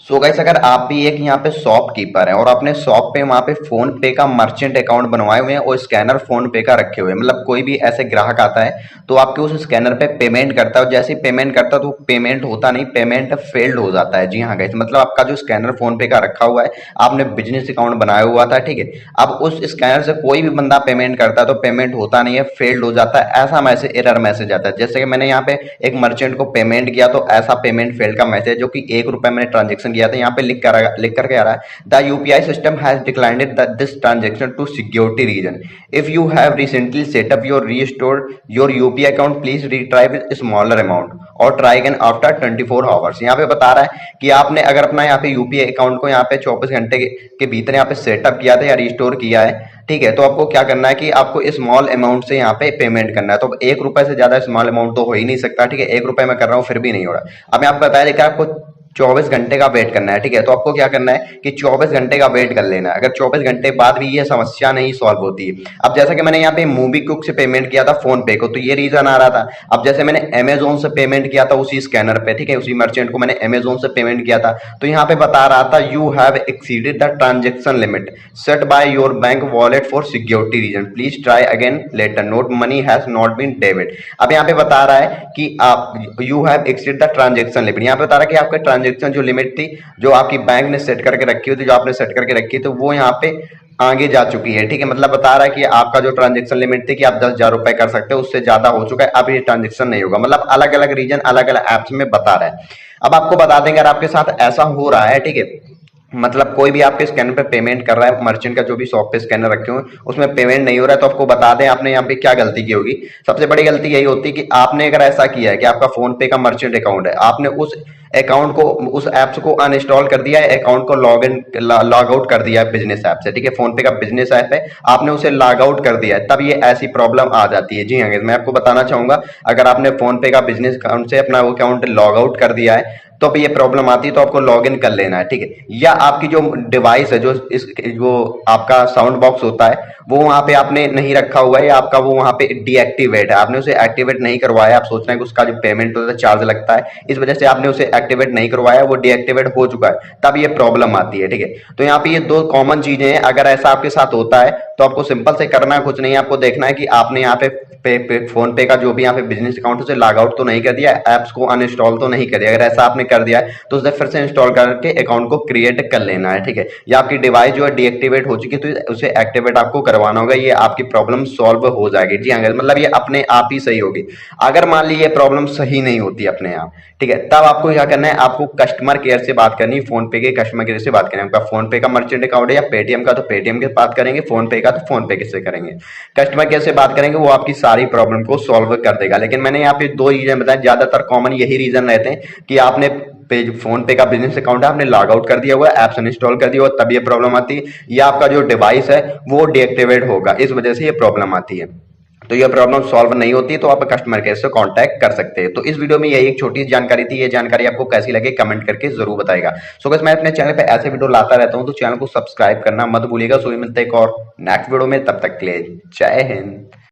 So guys, अगर आप भी एक यहाँ पे शॉपकीपर हैं और अपने शॉप पे वहाँ पे फोन पे का मर्चेंट अकाउंट बनवाए हुए हैं और स्कैनर फोन पे का रखे हुए हैं, मतलब कोई भी ऐसे ग्राहक आता है तो आपके उस स्कैनर पे पेमेंट करता है और जैसे ही पेमेंट करता है तो पेमेंट होता नहीं, पेमेंट फेल्ड हो जाता है। जी हाँ गाइस, मतलब आपका जो स्कैनर फोन पे का रखा हुआ है, आपने बिजनेस अकाउंट बनाया हुआ था, ठीक है। अब उस स्कैनर से कोई भी बंदा पेमेंट करता है तो पेमेंट होता नहीं है, फेल्ड हो जाता है, ऐसा मैसेज, एरर मैसेज आता है। जैसे कि मैंने यहाँ पे एक मर्चेंट को पेमेंट किया तो ऐसा पेमेंट फेल्ड का मैसेज, जो कि 1 रुपए मैंने ट्रांजेक्शन किया था, यहाँ पे लिख करके आ रहा है, the UPI system has declined this transaction to security reason. If you have recently set up your restore your UPI account, please retry with smaller amount और ट्राई अगेन आफ्टर 24 आवर्स। यहाँ पे बता रहा है कि आपने अगर अपना यहाँ पे यूपीआई अकाउंट को यहाँ पे 24 घंटे के भीतर यहाँ पे सेटअप किया था या रिस्टोर किया है, ठीक है, तो आपको क्या करना है कि आपको स्मॉल अमाउंट से यहाँ पे पेमेंट करना है। तो 1 रुपए से ज्यादा स्मॉल अमाउंट तो हो ही नहीं सकता, ठीक है। 1 रुपए मैं कर रहा हूँ फिर भी नहीं हो रहा। अब मैं आपको बताया, लेकिन आपको 24 घंटे का वेट करना है, ठीक है। तो आपको क्या करना है कि 24 घंटे का वेट कर लेना है। अगर 24 घंटे बाद भी ये समस्या नहीं सॉल्व होती है, अब जैसा कि मैंने यहाँ पे मूवी क्विक से पेमेंट किया था फोन पे को, तो ये रीजन आ रहा था। अब जैसे मैंने अमेजोन से पेमेंट किया था उसी स्कैनर पे, ठीक है, उसी मर्चेंट को मैंने अमेजोन से पेमेंट किया था, तो यहाँ पे बता रहा था you have exceeded the transaction limit set by your bank wallet for security reason, please try again later, note money has not been debited. अब यहाँ पे बता रहा है कि आप you have exceed the transaction limit, यहाँ पे बता रहा है कि आपका ट्रांजेक्शन जो लिमिट थी, जो आपकी बैंक ने सेट करके रखी हुई थी, जो आपने सेट करके रखी थी, वो यहाँ पे आगे जा चुकी है, ठीक है। मतलब बता रहा है कि आपका जो ट्रांजेक्शन लिमिट थी कि आप 10,000 रुपए कर सकते हो, उससे ज्यादा हो चुका है, अब ये ट्रांजेक्शन नहीं होगा। मतलब अलग अलग रीजन अलग अलग एप्स में बता रहा है। अब आपको बता देंगे अगर आपके साथ ऐसा हो रहा है, ठीक है, मतलब कोई भी आपके स्कैनर पे पेमेंट कर रहा है, मर्चेंट का जो भी शॉप पे स्कैनर रखे हुए उसमें पेमेंट नहीं हो रहा है, तो आपको बता दें आपने यहाँ पे क्या गलती की होगी। सबसे बड़ी गलती यही होती है कि आपने अगर ऐसा किया है कि आपका फोन पे का मर्चेंट अकाउंट है, आपने उस अकाउंट को, उस ऐप्स को अनइंस्टॉल कर दिया है, अकाउंट को लॉग इन लॉग आउट कर दिया है बिजनेस ऐप से, ठीक है। फोन पे का बिजनेस ऐप है, आपने उसे लॉग आउट कर दिया है, तब ये ऐसी प्रॉब्लम आ जाती है। जी हाँ, मैं आपको बताना चाहूंगा, अगर आपने फोन पे का बिजनेस अकाउंट से अपना वो अकाउंट लॉग आउट कर दिया है तो अब ये प्रॉब्लम आती है, तो आपको लॉग इन कर लेना है, ठीक है। या आपकी जो डिवाइस है, जो आपका साउंड बॉक्स होता है, वो वहां पे आपने नहीं रखा हुआ है, या आपका वो वहां पे डीएक्टिवेट है, आपने उसे एक्टिवेट नहीं करवाया, आप सोच रहे हैं कि उसका जो पेमेंट होता है चार्ज लगता है, इस वजह से आपने उसे एक्टिवेट नहीं करवाया, वो डीएक्टिवेट हो चुका है, तब ये प्रॉब्लम आती है, ठीक है। तो यहाँ पे ये दो कॉमन चीजें हैं। अगर ऐसा आपके साथ होता है तो आपको सिंपल से करना कुछ नहीं है, आपको देखना है कि आपने यहाँ पे फोन पे का जो भी यहाँ पे बिजनेस अकाउंट उसे लॉग आउट तो नहीं कर दिया, एप्स को अनइंस्टॉल तो नहीं कर दिया। अगर ऐसा आपने कर दिया है तो उसे फिर से इंस्टॉल करके अकाउंट को क्रिएट कर लेना है, ठीक है। या आपकी डिवाइस जो है डीएक्टिवेट हो चुकी है तो उसे एक्टिवेट आपको करवाना होगा, ये आपकी प्रॉब्लम सॉल्व हो जाएगी। जी हाँ, मतलब ये अपने आप ही सही होगी। अगर मान ली ये प्रॉब्लम सही नहीं होती अपने आप, ठीक है, तब आपको क्या करना है, आपको कस्टमर केयर से बात करनी है, फोन पे के कस्टमर केयर से बात करें। आपका फोन पे का मर्चेंट अकाउंट है या पेटीएम का, तो पेटीएम के बात करेंगे, फोन पे का तो फोन पे किससे करेंगे, कस्टमर केयर से बात करेंगे, वो आपकी सारी प्रॉब्लम को सॉल्व कर देगा। लेकिन मैंने यहाँ पे दो रीजन बताए, ज्यादातर कॉमन यही रीजन रहते हैं कि आपने फोन पे का बिजनेस अकाउंट है, आपने लॉग आउट कर दिया हुआ है, एप्स इंस्टॉल कर दिया हुआ, तब ये प्रॉब्लम आती है, या आपका जो डिवाइस है वो डीएक्टिवेट होगा, इस वजह से ये प्रॉब्लम आती है। तो ये प्रॉब्लम सॉल्व नहीं होती तो आप कस्टमर केयर से कांटेक्ट कर सकते हैं। तो इस वीडियो में यही एक छोटी सी जानकारी थी। ये जानकारी आपको कैसी लगे कमेंट करके जरूर बताएगा। सो गाइस, मैं अपने चैनल पे ऐसे वीडियो लाता रहता हूं, तो चैनल को सब्सक्राइब करना मत भूलिएगा। सो मिलते हैं एक और नेक्स्ट वीडियो में, तब तक के लिए जय हिंद।